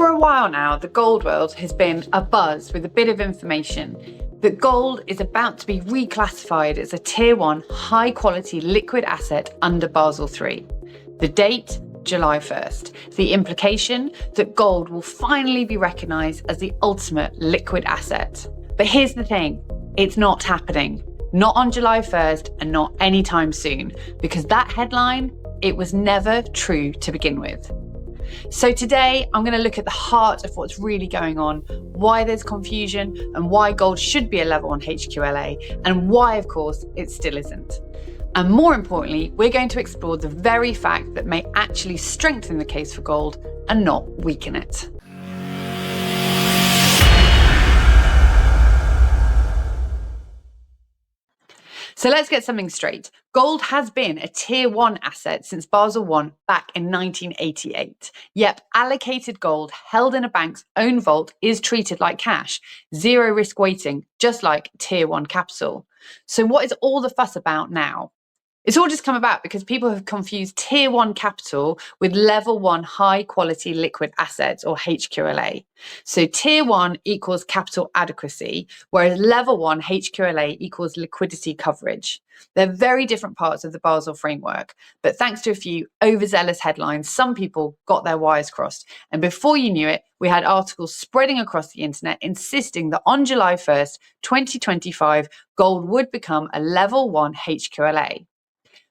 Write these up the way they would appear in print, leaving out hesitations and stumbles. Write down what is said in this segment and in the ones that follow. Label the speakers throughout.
Speaker 1: For a while now, the gold world has been abuzz with a bit of information that gold is about to be reclassified as a Tier 1 high-quality liquid asset under Basel III. The date, July 1st. The implication that gold will finally be recognised as the ultimate liquid asset. But here's the thing, it's not happening. Not on July 1st and not anytime soon, because that headline, it was never true to begin with. So today, I'm going to look at the heart of what's really going on, why there's confusion and why gold should be a level 1 HQLA and why, of course, it still isn't. And more importantly, we're going to explore the very fact that may actually strengthen the case for gold and not weaken it. So let's get something straight. Gold has been a Tier 1 asset since Basel I back in 1988. Yet allocated gold held in a bank's own vault is treated like cash, zero risk weighting, just like Tier 1 capital. So what is all the fuss about now? It's all just come about because people have confused Tier 1 capital with Level 1 high quality liquid assets, or HQLA. So Tier 1 equals capital adequacy, whereas Level 1 HQLA equals liquidity coverage. They're very different parts of the Basel framework, but thanks to a few overzealous headlines, some people got their wires crossed. And before you knew it, we had articles spreading across the internet insisting that on July 1st, 2025, gold would become a Level 1 HQLA.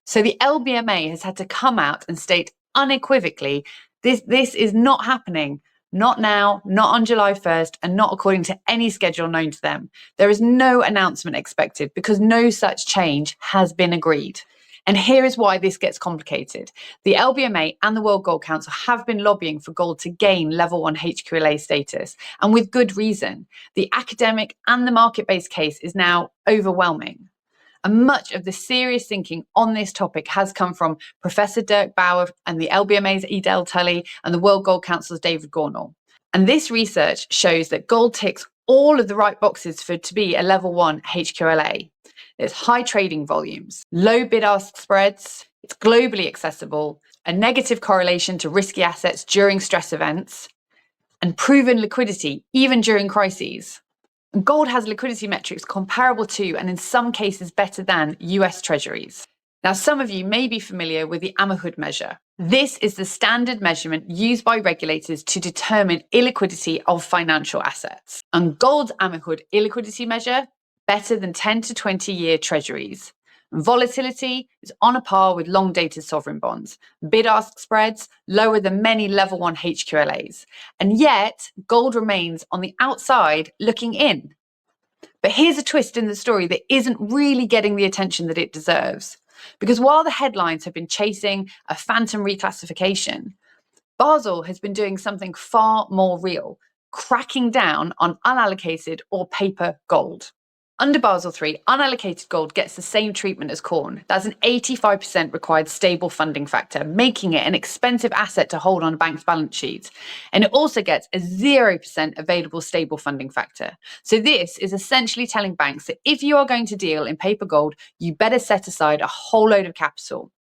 Speaker 1: So the LBMA has had to come out and state unequivocally, this is not happening. Not now, not on July 1st, and not according to any schedule known to them. There is no announcement expected because no such change has been agreed. And here is why this gets complicated. The LBMA and the World Gold Council have been lobbying for gold to gain Level 1 HQLA status, and with good reason. The academic and the market-based case is now overwhelming. And much of the serious thinking on this topic has come from Professor Dirk Bauer and the LBMA's Edel, Tully and the World Gold Council's David Gornall. And this research shows that gold ticks all of the right boxes for it to be a Level 1 HQLA. There's high trading volumes, low bid-ask spreads, it's globally accessible, a negative correlation to risky assets during stress events, and proven liquidity even during crises. Gold has liquidity metrics comparable to, and in some cases better than, US Treasuries. Now, some of you may be familiar with the Ammerhood measure. This is the standard measurement used by regulators to determine illiquidity of financial assets. And gold's Ammerhood illiquidity measure, better than 10 to 20-year Treasuries. Volatility is on a par with long-dated sovereign bonds. Bid-ask spreads lower than many Level 1 HQLAs. And yet, gold remains on the outside looking in. But here's a twist in the story that isn't really getting the attention that it deserves. Because while the headlines have been chasing a phantom reclassification, Basel has been doing something far more real, cracking down on unallocated or paper gold. Under Basel III, unallocated gold gets the same treatment as corn. That's an 85% required stable funding factor, making it an expensive asset to hold on a bank's balance sheet. And it also gets a 0% available stable funding factor. So this is essentially telling banks that if you are going to deal in paper gold, you better set aside a whole load of capital.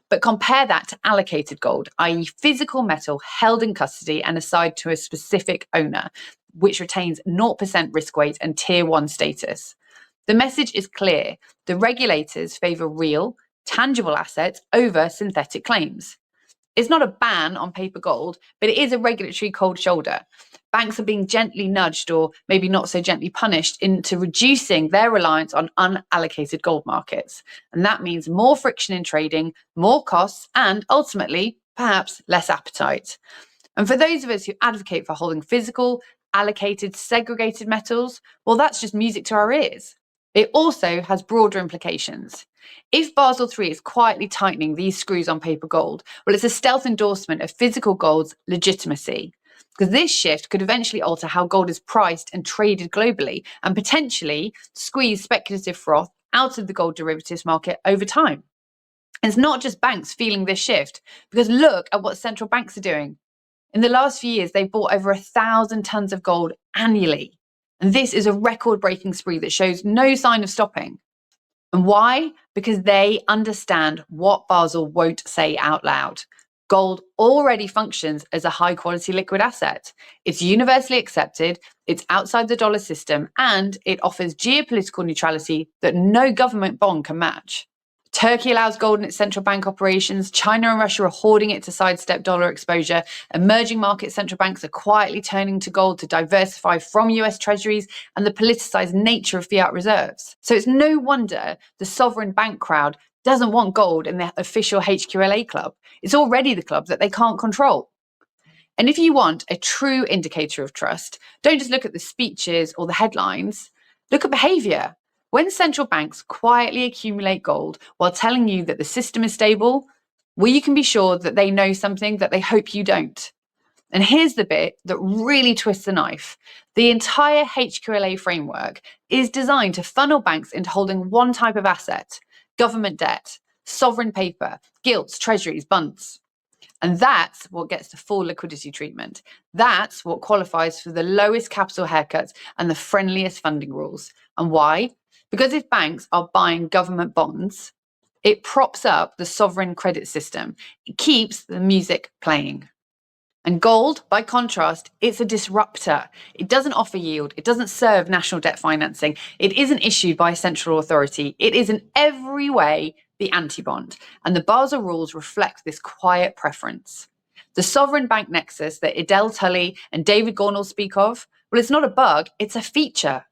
Speaker 1: But compare that to allocated gold, i.e. physical metal held in custody and assigned to a specific owner, which retains 0% risk weight and Tier 1 status. The message is clear. The regulators favour real, tangible assets over synthetic claims. It's not a ban on paper gold, but it is a regulatory cold shoulder. Banks are being gently nudged, or maybe not so gently punished, into reducing their reliance on unallocated gold markets. And that means more friction in trading, more costs, and ultimately, perhaps less appetite. And for those of us who advocate for holding physical, allocated, segregated metals, well, that's just music to our ears. It also has broader implications. If Basel III is quietly tightening these screws on paper gold, well, it's a stealth endorsement of physical gold's legitimacy. Because this shift could eventually alter how gold is priced and traded globally and potentially squeeze speculative froth out of the gold derivatives market over time. And it's not just banks feeling this shift, because look at what central banks are doing. In the last few years, they've bought over 1,000 tons of gold annually. And this is a record-breaking spree that shows no sign of stopping. And why? Because they understand what Basel won't say out loud. Gold already functions as a high quality liquid asset. It's universally accepted, it's outside the dollar system, and it offers geopolitical neutrality that no government bond can match. Turkey allows gold in its central bank operations. China and Russia are hoarding it to sidestep dollar exposure. Emerging market central banks are quietly turning to gold to diversify from US treasuries and the politicized nature of fiat reserves. So it's no wonder the sovereign bank crowd doesn't want gold in their official HQLA club. It's already the club that they can't control. And if you want a true indicator of trust, don't just look at the speeches or the headlines, look at behavior. When central banks quietly accumulate gold while telling you that the system is stable, well, you can be sure that they know something that they hope you don't. And here's the bit that really twists the knife. The entire HQLA framework is designed to funnel banks into holding one type of asset: government debt, sovereign paper, gilts, treasuries, bonds. And that's what gets the full liquidity treatment. That's what qualifies for the lowest capital haircuts and the friendliest funding rules. And why? Because if banks are buying government bonds, it props up the sovereign credit system. It keeps the music playing. And gold, by contrast, it's a disruptor. It doesn't offer yield. It doesn't serve national debt financing. It isn't issued by a central authority. It is in every way the anti-bond. And the Basel rules reflect this quiet preference. The sovereign bank nexus that Edel, Tully, and David Gornall speak of, well, it's not a bug, it's a feature.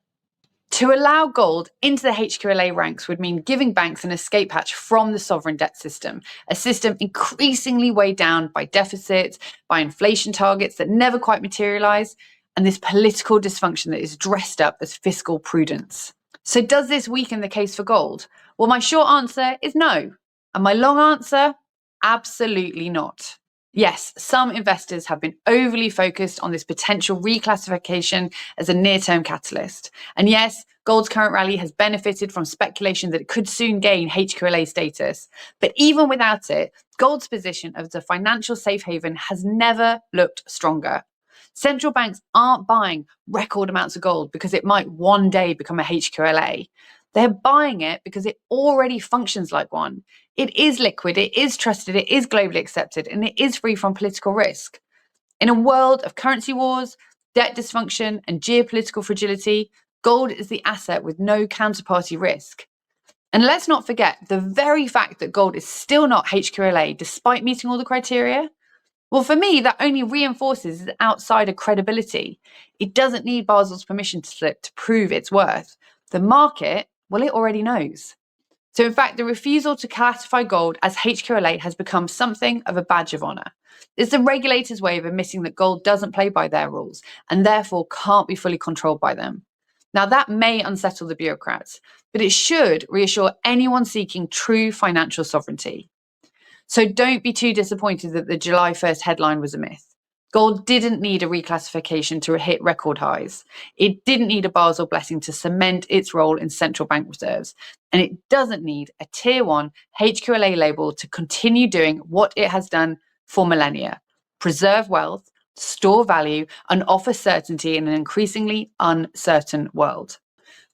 Speaker 1: To allow gold into the HQLA ranks would mean giving banks an escape hatch from the sovereign debt system, a system increasingly weighed down by deficits, by inflation targets that never quite materialize, and this political dysfunction that is dressed up as fiscal prudence. So does this weaken the case for gold? Well, my short answer is no. And my long answer? Absolutely not. Yes, some investors have been overly focused on this potential reclassification as a near-term catalyst. And yes, gold's current rally has benefited from speculation that it could soon gain HQLA status. But even without it, gold's position as a financial safe haven has never looked stronger. Central banks aren't buying record amounts of gold because it might one day become a HQLA. They're buying it because it already functions like one. It is liquid, it is trusted, it is globally accepted, and it is free from political risk. In a world of currency wars, debt dysfunction, and geopolitical fragility, gold is the asset with no counterparty risk. And let's not forget the very fact that gold is still not HQLA despite meeting all the criteria. Well, for me, that only reinforces its outsider credibility. It doesn't need Basel's permission slip to prove its worth. The market, well, it already knows. So in fact, the refusal to classify gold as HQLA has become something of a badge of honor. It's the regulator's way of admitting that gold doesn't play by their rules and therefore can't be fully controlled by them. Now, that may unsettle the bureaucrats, but it should reassure anyone seeking true financial sovereignty. So don't be too disappointed that the July 1st headline was a myth. Gold didn't need a reclassification to hit record highs. It didn't need a Basel blessing to cement its role in central bank reserves. And it doesn't need a tier 1 HQLA label to continue doing what it has done for millennia: preserve wealth, store value, and offer certainty in an increasingly uncertain world.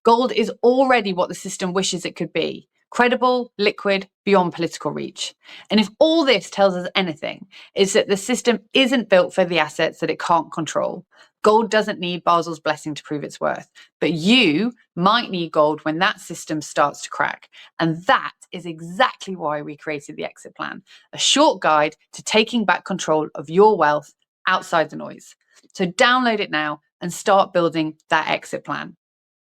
Speaker 1: Gold is already what the system wishes it could be: credible, liquid, beyond political reach. And if all this tells us anything, it's that the system isn't built for the assets that it can't control. Gold doesn't need Basel's blessing to prove its worth, but you might need gold when that system starts to crack. And that is exactly why we created the exit plan, a short guide to taking back control of your wealth outside the noise. So download it now and start building that exit plan.